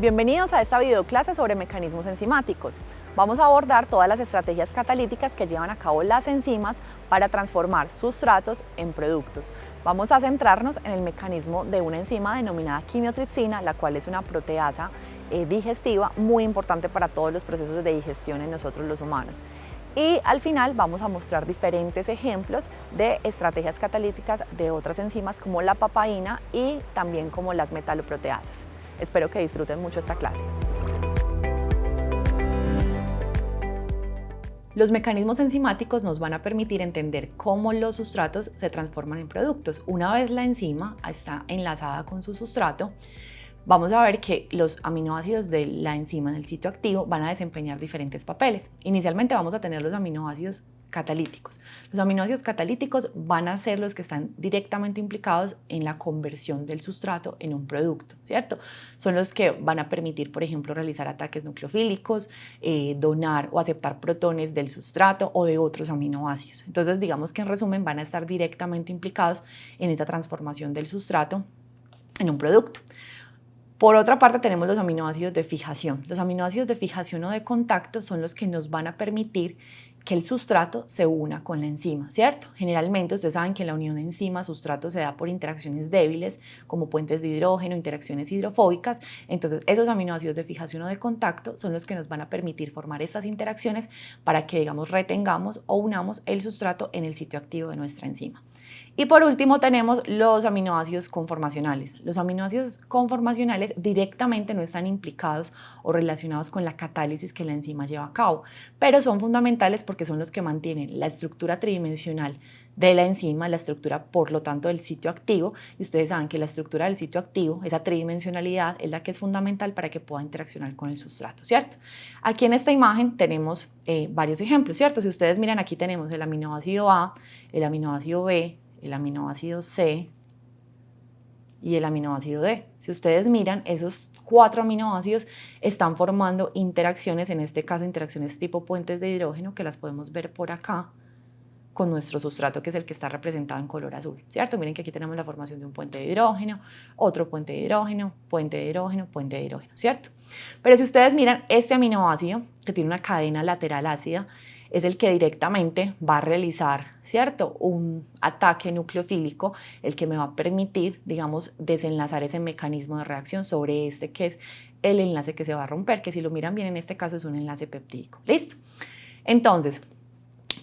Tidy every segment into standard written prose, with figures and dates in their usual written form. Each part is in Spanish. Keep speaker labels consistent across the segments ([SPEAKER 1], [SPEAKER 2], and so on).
[SPEAKER 1] Bienvenidos a esta videoclase sobre mecanismos enzimáticos. Vamos a abordar todas las estrategias catalíticas que llevan a cabo las enzimas para transformar sustratos en productos. Vamos a centrarnos en el mecanismo de una enzima denominada quimiotripsina, la cual es una proteasa digestiva muy importante para todos los procesos de digestión en nosotros los humanos. Y al final vamos a mostrar diferentes ejemplos de estrategias catalíticas de otras enzimas como la papaína y también como las metaloproteasas. Espero que disfruten mucho esta clase. Los mecanismos enzimáticos nos van a permitir entender cómo los sustratos se transforman en productos. Una vez la enzima está enlazada con su sustrato, vamos a ver que los aminoácidos de la enzima en el sitio activo van a desempeñar diferentes papeles. Inicialmente vamos a tener los aminoácidos catalíticos. Los aminoácidos catalíticos van a ser los que están directamente implicados en la conversión del sustrato en un producto, ¿cierto? Son los que van a permitir, por ejemplo, realizar ataques nucleofílicos, donar o aceptar protones del sustrato o de otros aminoácidos. Entonces, digamos que en resumen van a estar directamente implicados en esta transformación del sustrato en un producto. Por otra parte, tenemos los aminoácidos de fijación. Los aminoácidos de fijación o de contacto son los que nos van a permitir que el sustrato se una con la enzima, ¿cierto? Generalmente ustedes saben que la unión de enzima-sustrato se da por interacciones débiles, como puentes de hidrógeno, interacciones hidrofóbicas. Entonces, esos aminoácidos de fijación o de contacto son los que nos van a permitir formar estas interacciones para que, digamos, retengamos o unamos el sustrato en el sitio activo de nuestra enzima. Y por último tenemos los aminoácidos conformacionales. Los aminoácidos conformacionales directamente no están implicados o relacionados con la catálisis que la enzima lleva a cabo, pero son fundamentales porque son los que mantienen la estructura tridimensional de la enzima, la estructura por lo tanto del sitio activo, y ustedes saben que la estructura del sitio activo, esa tridimensionalidad es la que es fundamental para que pueda interaccionar con el sustrato, ¿cierto? Aquí en esta imagen tenemos varios ejemplos, ¿cierto? Si ustedes miran, aquí tenemos el aminoácido A, el aminoácido B, el aminoácido C y el aminoácido D. Si ustedes miran, esos 4 aminoácidos están formando interacciones, en este caso interacciones tipo puentes de hidrógeno, que las podemos ver por acá, con nuestro sustrato, que es el que está representado en color azul, ¿cierto? Miren que aquí tenemos la formación de un puente de hidrógeno, otro puente de hidrógeno, puente de hidrógeno, puente de hidrógeno, ¿cierto? Pero si ustedes miran, este aminoácido, que tiene una cadena lateral ácida, es el que directamente va a realizar, ¿cierto?, un ataque nucleofílico, el que me va a permitir, digamos, desenlazar ese mecanismo de reacción sobre este, que es el enlace que se va a romper, que si lo miran bien en este caso es un enlace peptídico. ¿Listo? Entonces,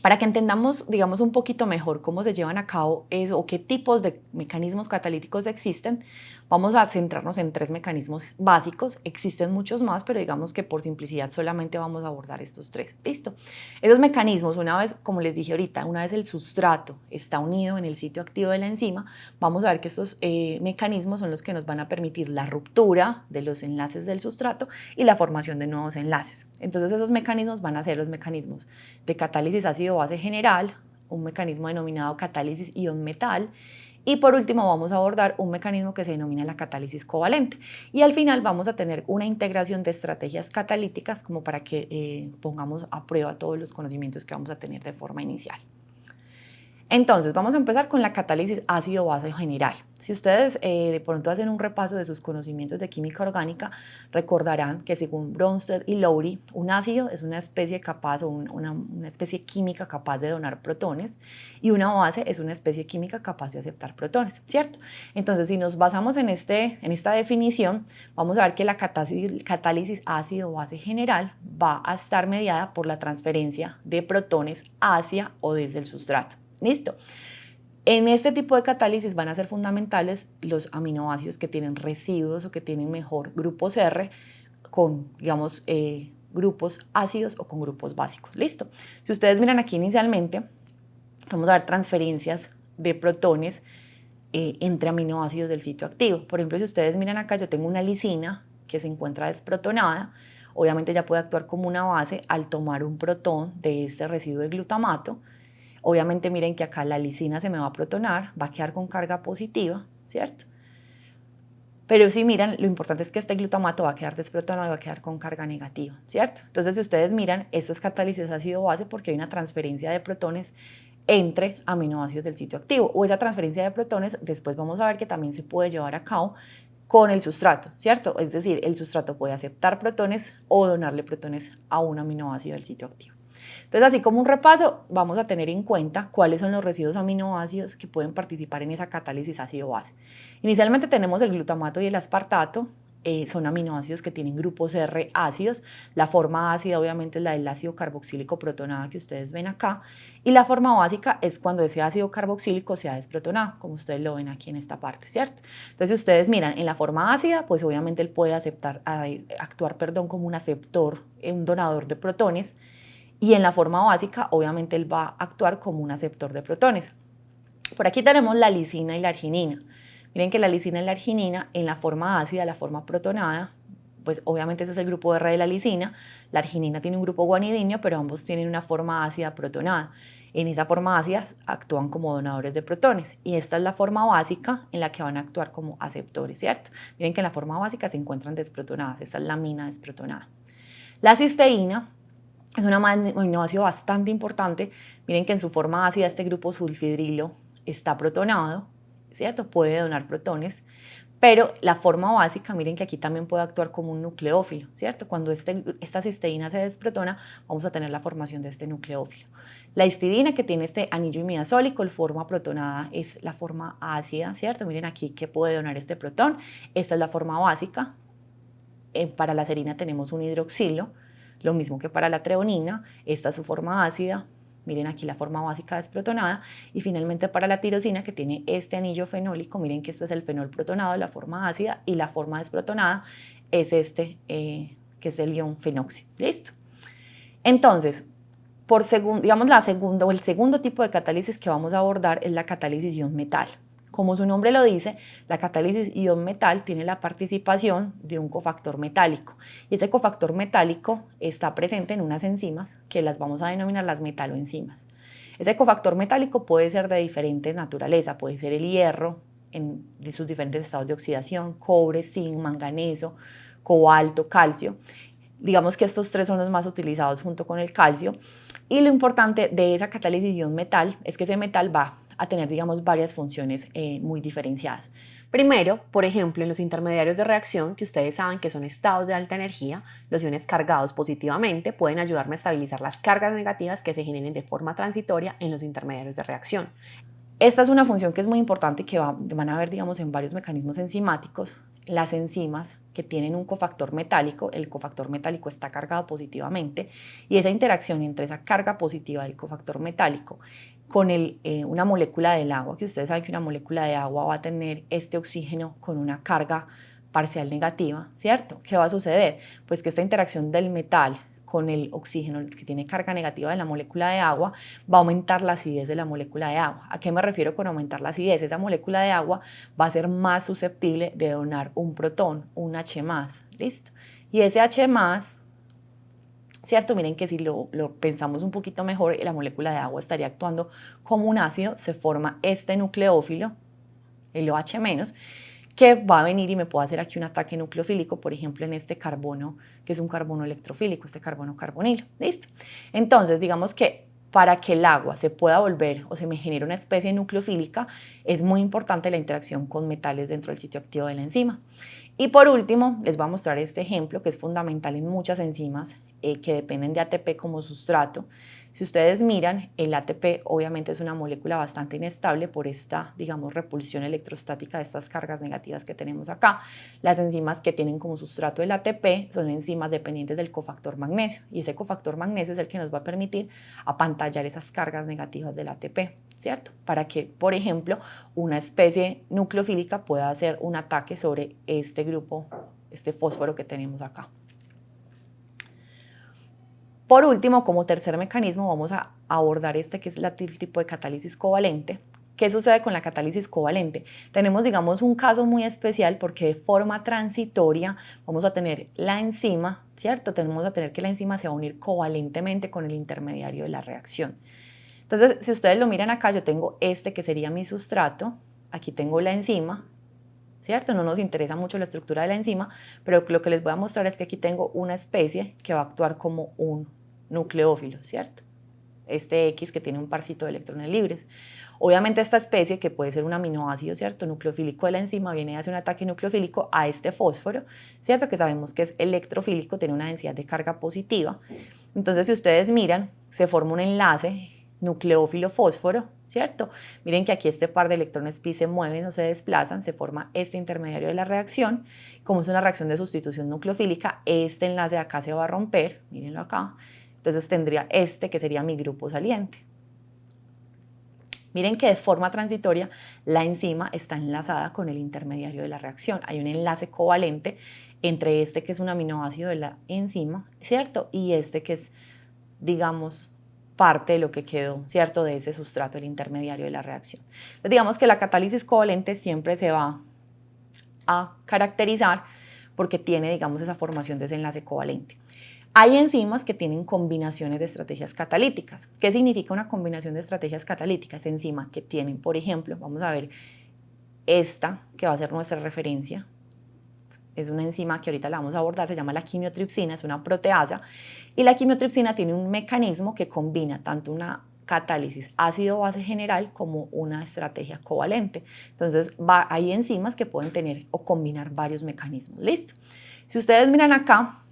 [SPEAKER 1] para que entendamos, digamos, un poquito mejor cómo se llevan a cabo eso o qué tipos de mecanismos catalíticos existen, vamos a centrarnos en 3 mecanismos básicos. Existen muchos más, pero digamos que por simplicidad solamente vamos a abordar estos 3. ¿Listo? Esos mecanismos, una vez, como les dije ahorita, una vez el sustrato está unido en el sitio activo de la enzima, vamos a ver que estos mecanismos son los que nos van a permitir la ruptura de los enlaces del sustrato y la formación de nuevos enlaces. Entonces, esos mecanismos van a ser los mecanismos de catálisis ácido-base general, un mecanismo denominado catálisis ion-metal, y por último vamos a abordar un mecanismo que se denomina la catálisis covalente. Y al final vamos a tener una integración de estrategias catalíticas como para que pongamos a prueba todos los conocimientos que vamos a tener de forma inicial. Entonces, vamos a empezar con la catálisis ácido-base general. Si ustedes de pronto hacen un repaso de sus conocimientos de química orgánica, recordarán que según Bronsted y Lowry, un ácido es una especie capaz o una especie química capaz de donar protones y una base es una especie química capaz de aceptar protones, ¿cierto? Entonces, si nos basamos en esta definición, vamos a ver que la catálisis ácido-base general va a estar mediada por la transferencia de protones hacia o desde el sustrato. ¿Listo? En este tipo de catálisis van a ser fundamentales los aminoácidos que tienen residuos o que tienen mejor grupos R con, digamos, grupos ácidos o con grupos básicos. ¿Listo? Si ustedes miran aquí inicialmente, vamos a ver transferencias de protones entre aminoácidos del sitio activo. Por ejemplo, si ustedes miran acá, yo tengo una lisina que se encuentra desprotonada. Obviamente ya puede actuar como una base al tomar un protón de este residuo de glutamato. Obviamente miren que acá la lisina se me va a protonar, va a quedar con carga positiva, ¿cierto? Pero si miran, lo importante es que este glutamato va a quedar desprotonado y va a quedar con carga negativa, ¿cierto? Entonces, si ustedes miran, esto es catálisis ácido-base porque hay una transferencia de protones entre aminoácidos del sitio activo. O esa transferencia de protones, después vamos a ver que también se puede llevar a cabo con el sustrato, ¿cierto? Es decir, el sustrato puede aceptar protones o donarle protones a un aminoácido del sitio activo. Entonces, así como un repaso, vamos a tener en cuenta cuáles son los residuos aminoácidos que pueden participar en esa catálisis ácido-base. Inicialmente tenemos el glutamato y el aspartato. Son aminoácidos que tienen grupos R ácidos. La forma ácida obviamente es la del ácido carboxílico protonada que ustedes ven acá, y la forma básica es cuando ese ácido carboxílico se ha desprotonado, como ustedes lo ven aquí en esta parte, ¿cierto? Entonces, si ustedes miran en la forma ácida, pues obviamente él puede actuar como un aceptor, un donador de protones, y en la forma básica obviamente él va a actuar como un aceptor de protones. Por aquí tenemos la lisina y la arginina. Miren que la lisina y la arginina en la forma ácida, la forma protonada, pues obviamente ese es el grupo R de la lisina. La arginina tiene un grupo guanidinio, pero ambos tienen una forma ácida protonada. En esa forma ácida actúan como donadores de protones, y esta es la forma básica en la que van a actuar como aceptores, ¿cierto? Miren que en la forma básica se encuentran desprotonadas. Esta es la amina desprotonada. La cisteína es un aminoácido bastante importante. Miren que en su forma ácida este grupo sulfidrilo está protonado, ¿cierto? Puede donar protones, pero la forma básica, miren que aquí también puede actuar como un nucleófilo, ¿cierto? Cuando esta cisteína se desprotona, vamos a tener la formación de este nucleófilo. La histidina, que tiene este anillo imidazólico, la forma protonada es la forma ácida, ¿cierto? Miren aquí que puede donar este protón. Esta es la forma básica. Para la serina tenemos un hidroxilo, lo mismo que para la treonina. Esta es su forma ácida. Miren aquí la forma básica desprotonada. Y finalmente para la tirosina, que tiene este anillo fenólico, miren que este es el fenol protonado, la forma ácida, y la forma desprotonada es este, que es el ion fenoxi. ¿Listo? Entonces, el segundo tipo de catálisis que vamos a abordar es la catálisis ion-metal. Como su nombre lo dice, la catálisis ion-metal tiene la participación de un cofactor metálico, y ese cofactor metálico está presente en unas enzimas que las vamos a denominar las metaloenzimas. Ese cofactor metálico puede ser de diferente naturaleza, puede ser el hierro de sus diferentes estados de oxidación, cobre, zinc, manganeso, cobalto, calcio. Digamos que estos tres son los más utilizados junto con el calcio, y lo importante de esa catálisis ion-metal es que ese metal va a tener, digamos, varias funciones muy diferenciadas. Primero, por ejemplo, en los intermediarios de reacción, que ustedes saben que son estados de alta energía, los iones cargados positivamente pueden ayudarme a estabilizar las cargas negativas que se generen de forma transitoria en los intermediarios de reacción. Esta es una función que es muy importante y que van a ver, digamos, en varios mecanismos enzimáticos. Las enzimas que tienen un cofactor metálico, el cofactor metálico está cargado positivamente, y esa interacción entre esa carga positiva del cofactor metálico con una molécula del agua, que ustedes saben que una molécula de agua va a tener este oxígeno con una carga parcial negativa, ¿cierto? ¿Qué va a suceder? Pues que esta interacción del metal con el oxígeno, que tiene carga negativa de la molécula de agua, va a aumentar la acidez de la molécula de agua. ¿A qué me refiero con aumentar la acidez? Esa molécula de agua va a ser más susceptible de donar un protón, un H+, ¿listo? Y ese H+, ¿cierto? Miren que si lo pensamos un poquito mejor, la molécula de agua estaría actuando como un ácido, se forma este nucleófilo, el OH-, que va a venir y me puede hacer aquí un ataque nucleofílico, por ejemplo, en este carbono, que es un carbono electrofílico, este carbono carbonilo. ¿Listo? Entonces, digamos que para que el agua se pueda volver o se me genere una especie nucleofílica, es muy importante la interacción con metales dentro del sitio activo de la enzima. Y por último, les voy a mostrar este ejemplo que es fundamental en muchas enzimas que dependen de ATP como sustrato. Si ustedes miran, el ATP obviamente es una molécula bastante inestable por esta, digamos, repulsión electrostática de estas cargas negativas que tenemos acá. Las enzimas que tienen como sustrato el ATP son enzimas dependientes del cofactor magnesio, y ese cofactor magnesio es el que nos va a permitir apantallar esas cargas negativas del ATP, ¿cierto? Para que, por ejemplo, una especie nucleofílica pueda hacer un ataque sobre este grupo, este fósforo que tenemos acá. Por último, como tercer mecanismo, vamos a abordar este que es el tipo de catálisis covalente. ¿Qué sucede con la catálisis covalente? Tenemos, digamos, un caso muy especial porque de forma transitoria vamos a tener la enzima, ¿cierto? Tenemos a tener que la enzima se va a unir covalentemente con el intermediario de la reacción. Entonces, si ustedes lo miran acá, yo tengo este que sería mi sustrato, aquí tengo la enzima, ¿cierto? No nos interesa mucho la estructura de la enzima, pero lo que les voy a mostrar es que aquí tengo una especie que va a actuar como un nucleófilo, ¿cierto? este X que tiene un parcito de electrones libres. Obviamente esta especie, que puede ser un aminoácido, ¿cierto?, nucleofílico de la enzima, viene y hace un ataque nucleofílico a este fósforo, ¿cierto?, que sabemos que es electrofílico, tiene una densidad de carga positiva. Entonces, si ustedes miran, se forma un enlace nucleófilo-fósforo, ¿cierto? Miren que aquí este par de electrones pi se mueven o se desplazan, se forma este intermediario de la reacción. Como es una reacción de sustitución nucleofílica, este enlace de acá se va a romper, mírenlo acá. Entonces tendría este que sería mi grupo saliente. Miren que de forma transitoria la enzima está enlazada con el intermediario de la reacción. Hay un enlace covalente entre este que es un aminoácido de la enzima, ¿cierto? Y este que es, digamos, parte de lo que quedó, ¿cierto?, de ese sustrato, el intermediario de la reacción. Entonces, digamos que la catálisis covalente siempre se va a caracterizar porque tiene, digamos, esa formación de ese enlace covalente. Hay enzimas que tienen combinaciones de estrategias catalíticas. ¿Qué significa una combinación de estrategias catalíticas? Enzimas que tienen, por ejemplo, vamos a ver esta, que va a ser nuestra referencia. Es una enzima que ahorita la vamos a abordar, se llama la quimiotripsina, es una proteasa, y la quimiotripsina tiene un mecanismo que combina tanto una catálisis ácido-base general como una estrategia covalente. Entonces, hay enzimas que pueden tener o combinar varios mecanismos. ¿Listo? Si ustedes miran acá,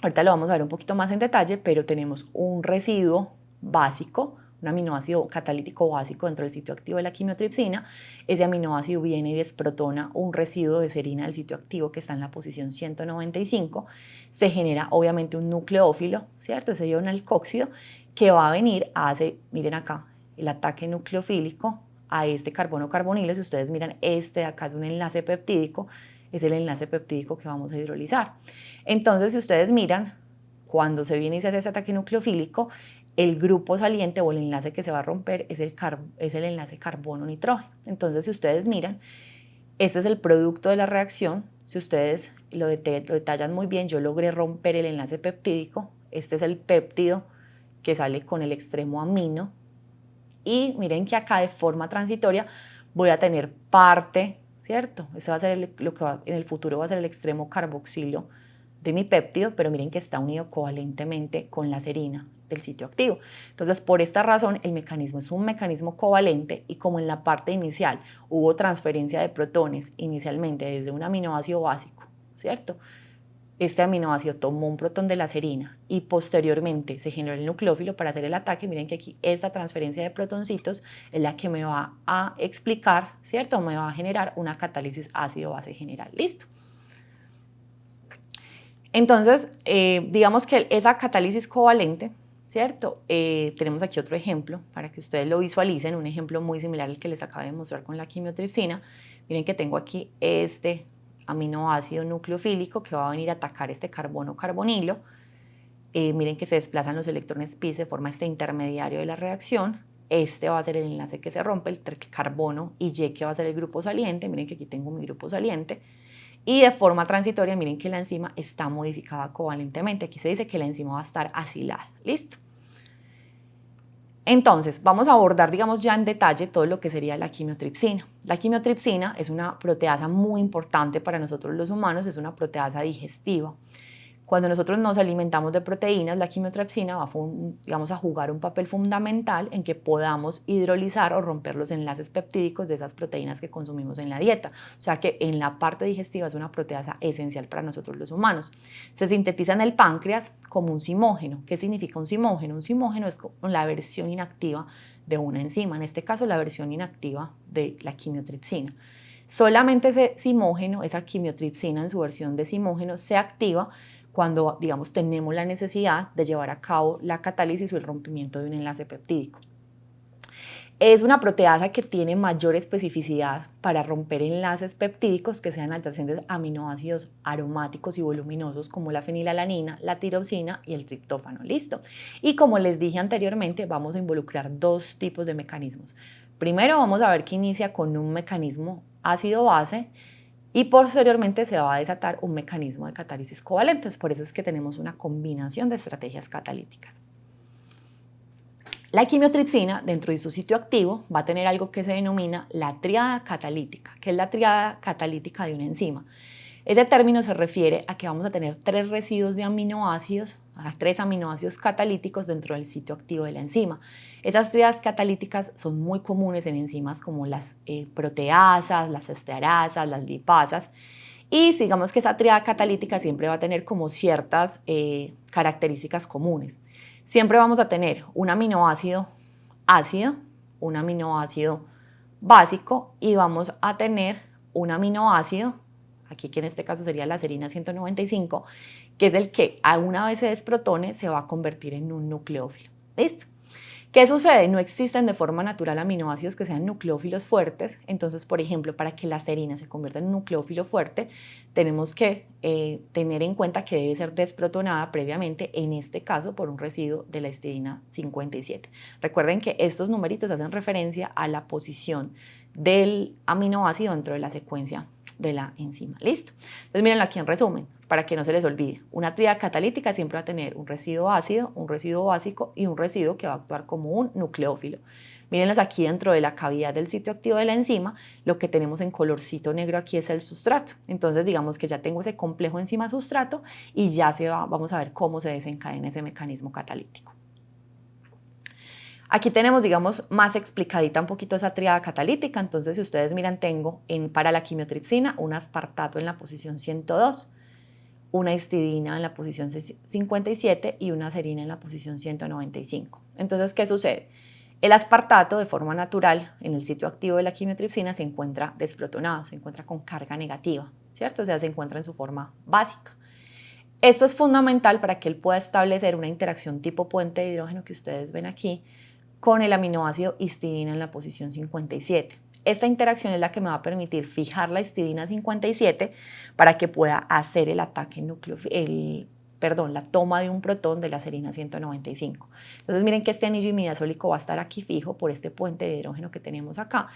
[SPEAKER 1] ahorita lo vamos a ver un poquito más en detalle, pero tenemos un residuo básico, un aminoácido catalítico básico dentro del sitio activo de la quimiotripsina. Ese aminoácido viene y desprotona un residuo de serina del sitio activo que está en la posición 195. Se genera obviamente un nucleófilo, ¿cierto? Ese ion alcoxído que va a venir a hacer, miren acá, el ataque nucleofílico a este carbono carbonilo. Si ustedes miran, este de acá es un enlace peptídico, es el enlace peptídico que vamos a hidrolizar. Entonces, si ustedes miran, cuando se viene y se hace ese ataque nucleofílico, el grupo saliente o el enlace que se va a romper es el enlace carbono-nitrógeno. Entonces, si ustedes miran, este es el producto de la reacción. Si ustedes lo detallan muy bien, yo logré romper el enlace peptídico. Este es el péptido que sale con el extremo amino. Y miren que acá de forma transitoria voy a tener parte, ¿cierto? Este va a ser lo que en el futuro va a ser el extremo carboxilo de mi péptido, pero miren que está unido covalentemente con la serina del sitio activo. Entonces, por esta razón, el mecanismo es un mecanismo covalente y como en la parte inicial hubo transferencia de protones inicialmente desde un aminoácido básico, ¿cierto? Este aminoácido tomó un protón de la serina y posteriormente se generó el nucleófilo para hacer el ataque. Miren que aquí esta transferencia de protoncitos es la que me va a explicar, ¿cierto? Me va a generar una catálisis ácido-base general. ¿Listo? Entonces, digamos que esa catálisis covalente, ¿cierto? Tenemos aquí otro ejemplo para que ustedes lo visualicen, un ejemplo muy similar al que les acabo de mostrar con la quimiotripsina. Miren que tengo aquí este aminoácido nucleofílico que va a venir a atacar este carbono carbonilo. Miren que se desplazan los electrones pi, se forma este intermediario de la reacción. Este va a ser el enlace que se rompe, el carbono y Y que va a ser el grupo saliente. Miren que aquí tengo mi grupo saliente. Y de forma transitoria, miren que la enzima está modificada covalentemente. Aquí se dice que la enzima va a estar acilada. ¿Listo? Entonces, vamos a abordar, digamos, ya en detalle todo lo que sería la quimiotripsina. La quimiotripsina es una proteasa muy importante para nosotros los humanos, es una proteasa digestiva. Cuando nosotros nos alimentamos de proteínas, la quimiotripsina va, digamos, a jugar un papel fundamental en que podamos hidrolizar o romper los enlaces peptídicos de esas proteínas que consumimos en la dieta. O sea que en la parte digestiva es una proteasa esencial para nosotros los humanos. Se sintetiza en el páncreas como un zimógeno. ¿Qué significa un zimógeno? Un zimógeno es la versión inactiva de una enzima, en este caso la versión inactiva de la quimiotripsina. Solamente ese zimógeno, esa quimiotripsina en su versión de zimógeno, se activa cuando, digamos, tenemos la necesidad de llevar a cabo la catálisis o el rompimiento de un enlace peptídico. Es una proteasa que tiene mayor especificidad para romper enlaces peptídicos que sean adyacentes a aminoácidos aromáticos y voluminosos como la fenilalanina, la tirosina y el triptófano. ¿Listo? Y como les dije anteriormente, vamos a involucrar dos tipos de mecanismos. Primero vamos a ver que inicia con un mecanismo ácido-base y posteriormente se va a desatar un mecanismo de catálisis covalente. Por eso es que tenemos una combinación de estrategias catalíticas. La quimiotripsina, dentro de su sitio activo, va a tener algo que se denomina la tríada catalítica. ¿Qué es la tríada catalítica de una enzima? Ese término se refiere a que vamos a tener 3 residuos de aminoácidos a 3 aminoácidos catalíticos dentro del sitio activo de la enzima. Esas tríadas catalíticas son muy comunes en enzimas como las proteasas, las estearasas, las lipasas. Y digamos que esa tríada catalítica siempre va a tener como ciertas características comunes. Siempre vamos a tener un aminoácido ácido, un aminoácido básico y vamos a tener un aminoácido, aquí que en este caso sería la serina 195, que es el que a una vez se desprotone se va a convertir en un nucleófilo. ¿Listo? ¿Qué sucede? No existen de forma natural aminoácidos que sean nucleófilos fuertes, entonces, por ejemplo, para que la serina se convierta en un nucleófilo fuerte, tenemos que tener en cuenta que debe ser desprotonada previamente, en este caso, por un residuo de la histidina 57. Recuerden que estos numeritos hacen referencia a la posición del aminoácido dentro de la secuencia de la enzima. ¿Listo? Entonces, mírenlo aquí en resumen, para que no se les olvide. Una tríada catalítica siempre va a tener un residuo ácido, un residuo básico y un residuo que va a actuar como un nucleófilo. Mírenlos aquí dentro de la cavidad del sitio activo de la enzima, lo que tenemos en colorcito negro aquí es el sustrato. Entonces, digamos que ya tengo ese complejo enzima-sustrato y ya vamos a ver cómo se desencadena ese mecanismo catalítico. Aquí tenemos, digamos, más explicadita un poquito esa tríada catalítica. Entonces, si ustedes miran, tengo para la quimiotripsina un aspartato en la posición 102, una histidina en la posición 57 y una serina en la posición 195. Entonces, ¿qué sucede? El aspartato, de forma natural, en el sitio activo de la quimiotripsina se encuentra desprotonado, se encuentra con carga negativa, ¿cierto? O sea, se encuentra en su forma básica. Esto es fundamental para que él pueda establecer una interacción tipo puente de hidrógeno que ustedes ven aquí con el aminoácido histidina en la posición 57. Esta interacción es la que me va a permitir fijar la histidina 57 para que pueda hacer el ataque la toma de un protón de la serina 195. Entonces miren que este anillo imidazólico va a estar aquí fijo por este puente de hidrógeno que tenemos acá.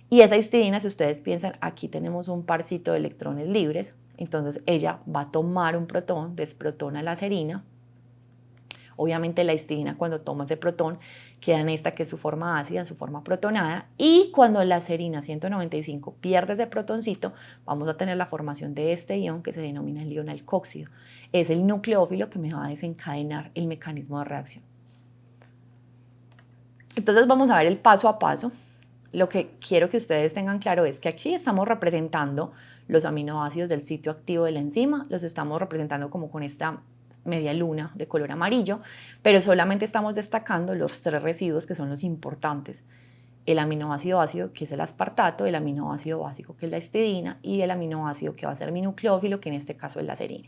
[SPEAKER 1] Y esa histidina, si ustedes piensan, aquí tenemos un parcito de electrones libres, entonces ella va a tomar un protón, desprotona la serina. Obviamente la histidina, cuando toma ese protón, queda en esta que es su forma ácida, su forma protonada, y cuando la serina 195 pierde ese protoncito, vamos a tener la formación de este ion que se denomina el ion alcóxido. Es el nucleófilo que me va a desencadenar el mecanismo de reacción. Entonces vamos a ver el paso a paso. Lo que quiero que ustedes tengan claro es que aquí estamos representando los aminoácidos del sitio activo de la enzima, los estamos representando como con esta media luna de color amarillo, pero solamente estamos destacando los 3 residuos que son los importantes: el aminoácido ácido, que es el aspartato, el aminoácido básico, que es la histidina, y el aminoácido que va a ser mi nucleófilo, que en este caso es la serina.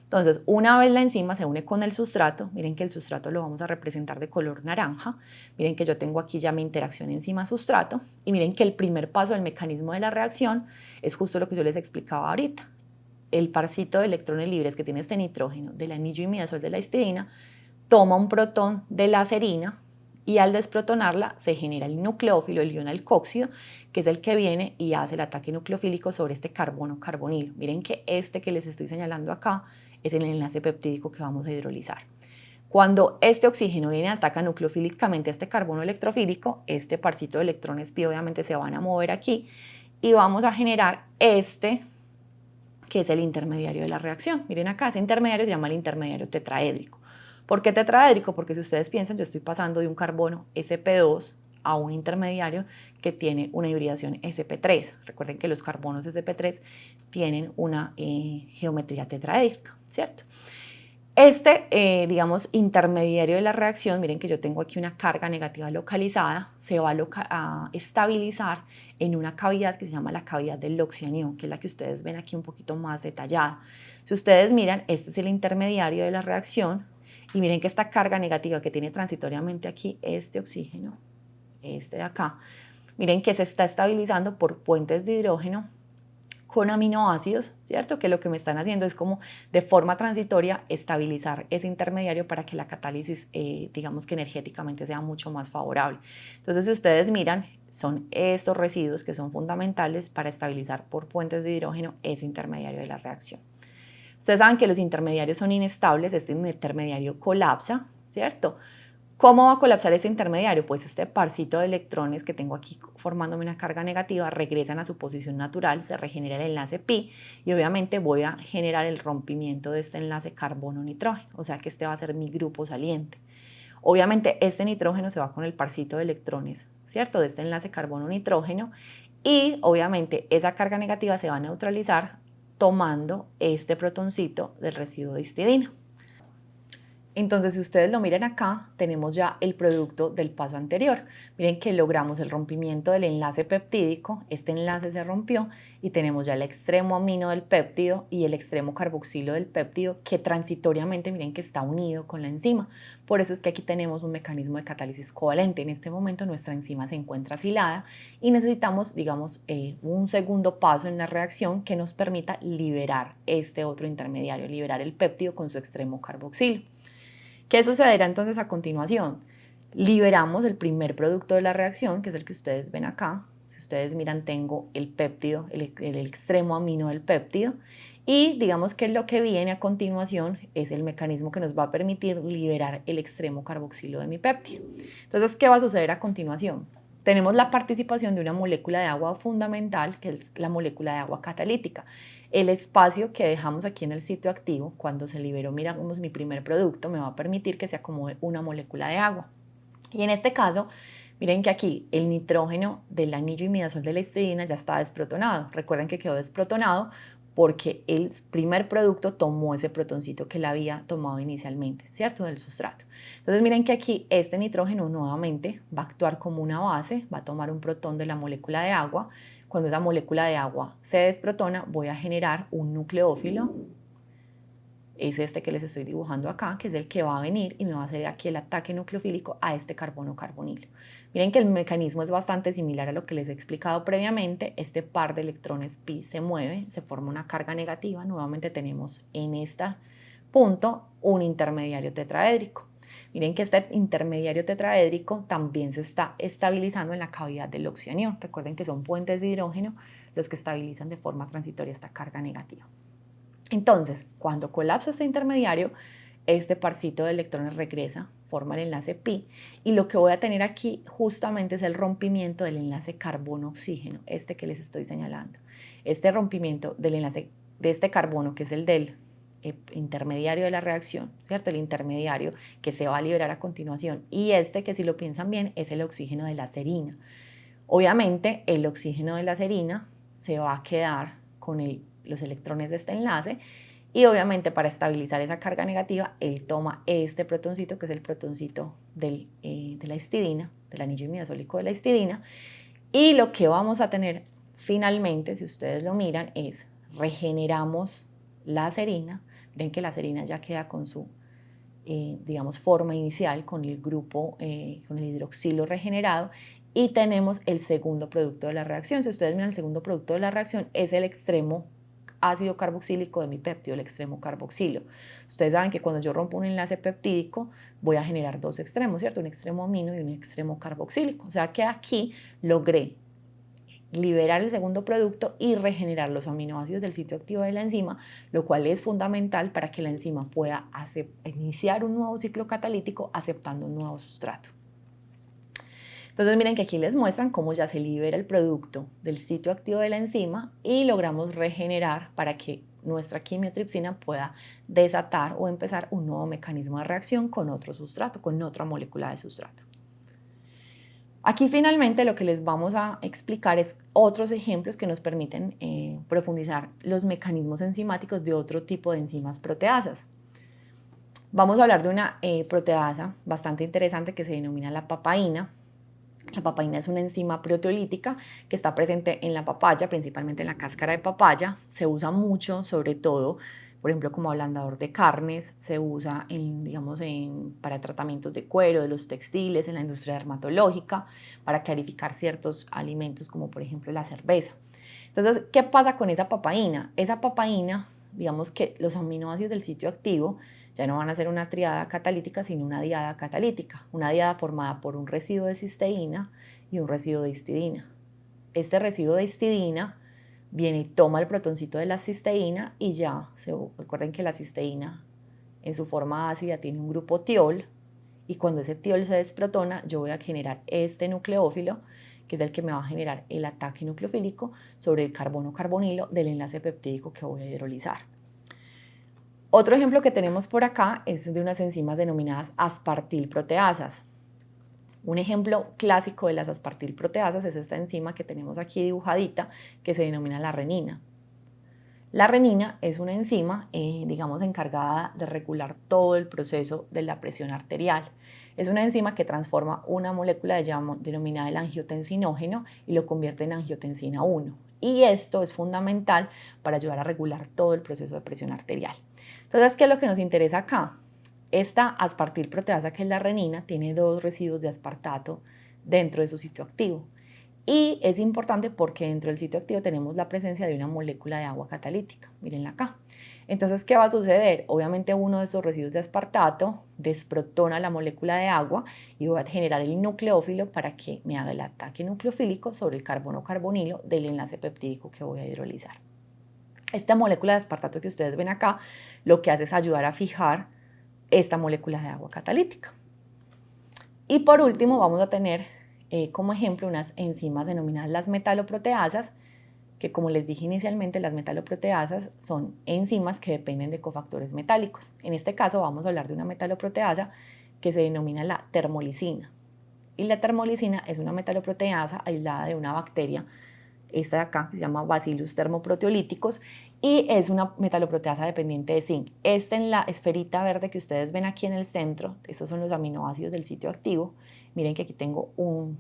[SPEAKER 1] Entonces, una vez la enzima se une con el sustrato, miren que el sustrato lo vamos a representar de color naranja, miren que yo tengo aquí ya mi interacción enzima-sustrato, y miren que el primer paso del mecanismo de la reacción es justo lo que yo les explicaba ahorita. El parcito de electrones libres que tiene este nitrógeno del anillo imidazol de la histidina toma un protón de la serina y al desprotonarla se genera el nucleófilo, el ion alcóxido, que es el que viene y hace el ataque nucleofílico sobre este carbono carbonilo. Miren que este que les estoy señalando acá es el enlace peptídico que vamos a hidrolizar. Cuando este oxígeno viene y ataca nucleofílicamente a este carbono electrofílico, este parcito de electrones pi obviamente se van a mover aquí y vamos a generar este que es el intermediario de la reacción. Miren acá, ese intermediario se llama el intermediario tetraédrico. ¿Por qué tetraédrico? Porque si ustedes piensan, yo estoy pasando de un carbono sp2 a un intermediario que tiene una hibridación sp3. Recuerden que los carbonos sp3 tienen una geometría tetraédrica, ¿cierto? Digamos, intermediario de la reacción, miren que yo tengo aquí una carga negativa localizada, se va a estabilizar en una cavidad que se llama la cavidad del oxianión, que es la que ustedes ven aquí un poquito más detallada. Si ustedes miran, este es el intermediario de la reacción y miren que esta carga negativa que tiene transitoriamente aquí este oxígeno, este de acá, miren que se está estabilizando por puentes de hidrógeno con aminoácidos, ¿cierto? Que lo que me están haciendo es como de forma transitoria estabilizar ese intermediario para que la catálisis, digamos que energéticamente sea mucho más favorable. Entonces, si ustedes miran, son estos residuos que son fundamentales para estabilizar por puentes de hidrógeno ese intermediario de la reacción. Ustedes saben que los intermediarios son inestables, este intermediario colapsa, ¿cierto? ¿Cómo va a colapsar este intermediario? Pues este parcito de electrones que tengo aquí formándome una carga negativa regresan a su posición natural, se regenera el enlace pi y obviamente voy a generar el rompimiento de este enlace carbono-nitrógeno, o sea que este va a ser mi grupo saliente. Obviamente este nitrógeno se va con el parcito de electrones, ¿cierto? De este enlace carbono-nitrógeno y obviamente esa carga negativa se va a neutralizar tomando este protoncito del residuo de histidina. Entonces, si ustedes lo miran acá, tenemos ya el producto del paso anterior. Miren que logramos el rompimiento del enlace peptídico, este enlace se rompió y tenemos ya el extremo amino del péptido y el extremo carboxilo del péptido que transitoriamente, miren que está unido con la enzima. Por eso es que aquí tenemos un mecanismo de catálisis covalente. En este momento nuestra enzima se encuentra asilada y necesitamos, digamos, un segundo paso en la reacción que nos permita liberar este otro intermediario, liberar el péptido con su extremo carboxilo. ¿Qué sucederá entonces a continuación? Liberamos el primer producto de la reacción, que es el que ustedes ven acá. Si ustedes miran, tengo el péptido, el extremo amino del péptido. Y digamos que lo que viene a continuación es el mecanismo que nos va a permitir liberar el extremo carboxilo de mi péptido. Entonces, ¿qué va a suceder a continuación? Tenemos la participación de una molécula de agua fundamental, que es la molécula de agua catalítica. El espacio que dejamos aquí en el sitio activo, cuando se liberó, miramos mi primer producto, me va a permitir que se acomode una molécula de agua. Y en este caso, miren que aquí el nitrógeno del anillo imidazol de la histidina ya está desprotonado. Recuerden que quedó desprotonado porque el primer producto tomó ese protoncito que la había tomado inicialmente, ¿cierto? Del sustrato. Entonces miren que aquí este nitrógeno nuevamente va a actuar como una base, va a tomar un protón de la molécula de agua. Cuando esa molécula de agua se desprotona, voy a generar un nucleófilo. Es este que les estoy dibujando acá, que es el que va a venir y me va a hacer aquí el ataque nucleofílico a este carbono carbonilo. Miren que el mecanismo es bastante similar a lo que les he explicado previamente. Este par de electrones pi se mueve, se forma una carga negativa. Nuevamente tenemos en este punto un intermediario tetraédrico. Miren que este intermediario tetraédrico también se está estabilizando en la cavidad del oxianión. Recuerden que son puentes de hidrógeno los que estabilizan de forma transitoria esta carga negativa. Entonces, cuando colapsa este intermediario, este parcito de electrones regresa, forma el enlace pi, y lo que voy a tener aquí justamente es el rompimiento del enlace carbono-oxígeno, este que les estoy señalando. Este rompimiento del enlace de este carbono, que es el del intermediario de la reacción, ¿cierto? El intermediario que se va a liberar a continuación, y este que, si lo piensan bien, es el oxígeno de la serina. Obviamente, el oxígeno de la serina se va a quedar con los electrones de este enlace y obviamente para estabilizar esa carga negativa él toma este protoncito que es el protoncito de la histidina, del anillo imidazólico de la histidina, y lo que vamos a tener finalmente, si ustedes lo miran, es regeneramos la serina. Ven que la serina ya queda con su digamos forma inicial, con el grupo, con el hidroxilo regenerado, y tenemos el segundo producto de la reacción. Si ustedes miran, el segundo producto de la reacción es el extremo ácido carboxílico de mi péptido, el extremo carboxilo. Ustedes saben que cuando yo rompo un enlace peptídico voy a generar dos extremos, ¿cierto? Un extremo amino y un extremo carboxílico. O sea que aquí logré liberar el segundo producto y regenerar los aminoácidos del sitio activo de la enzima, lo cual es fundamental para que la enzima pueda iniciar un nuevo ciclo catalítico aceptando un nuevo sustrato. Entonces miren que aquí les muestran cómo ya se libera el producto del sitio activo de la enzima y logramos regenerar para que nuestra quimiotripsina pueda desatar o empezar un nuevo mecanismo de reacción con otro sustrato, con otra molécula de sustrato. Aquí finalmente lo que les vamos a explicar es otros ejemplos que nos permiten profundizar los mecanismos enzimáticos de otro tipo de enzimas proteasas. Vamos a hablar de una proteasa bastante interesante que se denomina la papaína. La papaína es una enzima proteolítica que está presente en la papaya, principalmente en la cáscara de papaya. Se usa mucho, sobre todo, por ejemplo, como ablandador de carnes, se usa para tratamientos de cuero, de los textiles, en la industria dermatológica, para clarificar ciertos alimentos como por ejemplo la cerveza. Entonces, ¿qué pasa con esa papaína? Esa papaína, digamos que los aminoácidos del sitio activo ya no van a ser una triada catalítica, sino una diada catalítica, una diada formada por un residuo de cisteína y un residuo de histidina. Este residuo de histidina viene y toma el protoncito de la cisteína y recuerden que la cisteína en su forma ácida tiene un grupo tiol y cuando ese tiol se desprotona, yo voy a generar este nucleófilo, que es el que me va a generar el ataque nucleofílico sobre el carbono carbonilo del enlace peptídico que voy a hidrolizar. Otro ejemplo que tenemos por acá es de unas enzimas denominadas aspartilproteasas. Un ejemplo clásico de las aspartilproteasas es esta enzima que tenemos aquí dibujadita, que se denomina la renina. La renina es una enzima, digamos, encargada de regular todo el proceso de la presión arterial. Es una enzima que transforma una molécula denominada el angiotensinógeno y lo convierte en angiotensina 1. Y esto es fundamental para ayudar a regular todo el proceso de presión arterial. Entonces, ¿qué es lo que nos interesa acá? Esta aspartilproteasa, que es la renina, tiene 2 residuos de aspartato dentro de su sitio activo. Y es importante porque dentro del sitio activo tenemos la presencia de una molécula de agua catalítica. Mírenla acá. Entonces, ¿qué va a suceder? Obviamente uno de estos residuos de aspartato desprotona la molécula de agua y va a generar el nucleófilo para que me haga el ataque nucleofílico sobre el carbono carbonilo del enlace peptídico que voy a hidrolizar. Esta molécula de aspartato que ustedes ven acá lo que hace es ayudar a fijar esta molécula de agua catalítica. Y por último vamos a tener como ejemplo unas enzimas denominadas las metaloproteasas, que como les dije inicialmente, las metaloproteasas son enzimas que dependen de cofactores metálicos. En este caso vamos a hablar de una metaloproteasa que se denomina la termolicina. Y la termolicina es una metaloproteasa aislada de una bacteria, esta de acá, que se llama Bacillus thermoproteolyticus, y es una metaloproteasa dependiente de zinc. Esta en la esferita verde que ustedes ven aquí en el centro, estos son los aminoácidos del sitio activo. Miren que aquí tengo un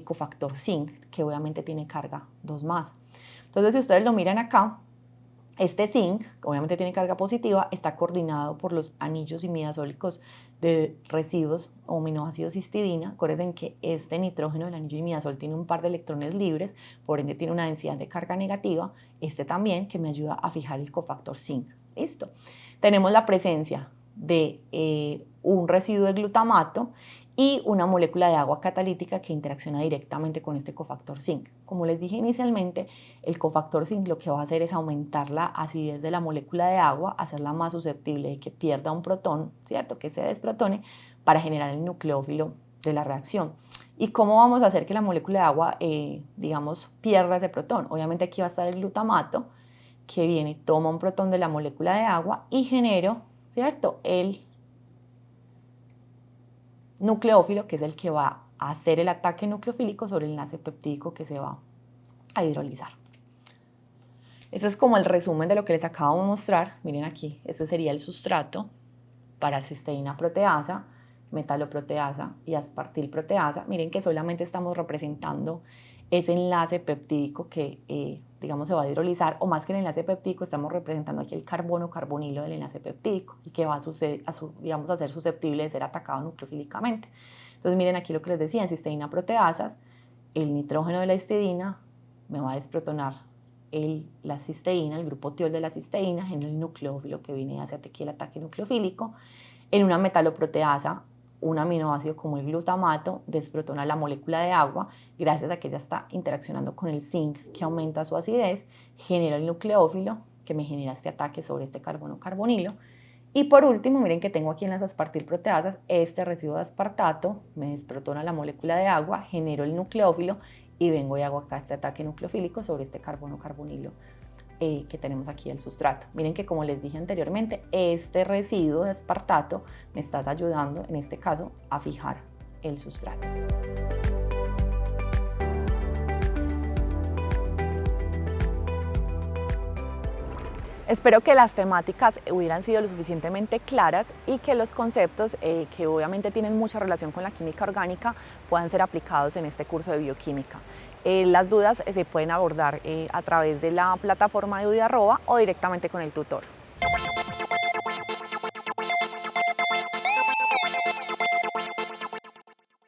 [SPEAKER 1] cofactor zinc, que obviamente tiene carga 2 más. Entonces, si ustedes lo miran acá, este zinc, que obviamente tiene carga positiva, está coordinado por los anillos imidazólicos de residuos o aminoácidos histidina. Acuérdense que este nitrógeno, el anillo imidazol, tiene un par de electrones libres, por ende tiene una densidad de carga negativa. Este también, que me ayuda a fijar el cofactor zinc. Listo. Tenemos la presencia de un residuo de glutamato y una molécula de agua catalítica que interacciona directamente con este cofactor zinc. Como les dije inicialmente, el cofactor zinc lo que va a hacer es aumentar la acidez de la molécula de agua, hacerla más susceptible de que pierda un protón, ¿cierto? Que se desprotone para generar el nucleófilo de la reacción. ¿Y cómo vamos a hacer que la molécula de agua, digamos, pierda ese protón? Obviamente aquí va a estar el glutamato, que viene y toma un protón de la molécula de agua y genero, ¿cierto?, el nucleófilo, que es el que va a hacer el ataque nucleofílico sobre el enlace peptídico que se va a hidrolizar. Este es como el resumen de lo que les acabo de mostrar. Miren aquí, este sería el sustrato para cisteína proteasa, metaloproteasa y aspartilproteasa. Miren que solamente estamos representando ese enlace peptídico que, digamos, se va a hidrolizar, o más que el enlace peptídico, estamos representando aquí el carbono carbonilo del enlace peptídico y que va a ser susceptible de ser atacado nucleofílicamente. Entonces, miren aquí lo que les decía, en cisteína proteasas, el nitrógeno de la histidina me va a desprotonar la cisteína, el grupo tiol de la cisteína, en el nucleófilo que viene hacia aquí el ataque nucleofílico. En una metaloproteasa, un aminoácido como el glutamato desprotona la molécula de agua gracias a que ella está interaccionando con el zinc, que aumenta su acidez, genera el nucleófilo que me genera este ataque sobre este carbono carbonilo. Y por último, miren que tengo aquí en las aspartilproteasas este residuo de aspartato, me desprotona la molécula de agua, genero el nucleófilo y vengo y hago acá este ataque nucleofílico sobre este carbono carbonilo que tenemos aquí el sustrato. Miren que, como les dije anteriormente, este residuo de aspartato me está ayudando en este caso a fijar el sustrato. Espero que las temáticas hubieran sido lo suficientemente claras y que los conceptos, que obviamente tienen mucha relación con la química orgánica, puedan ser aplicados en este curso de bioquímica. Las dudas se pueden abordar a través de la plataforma de UDI Arroba o directamente con el tutor.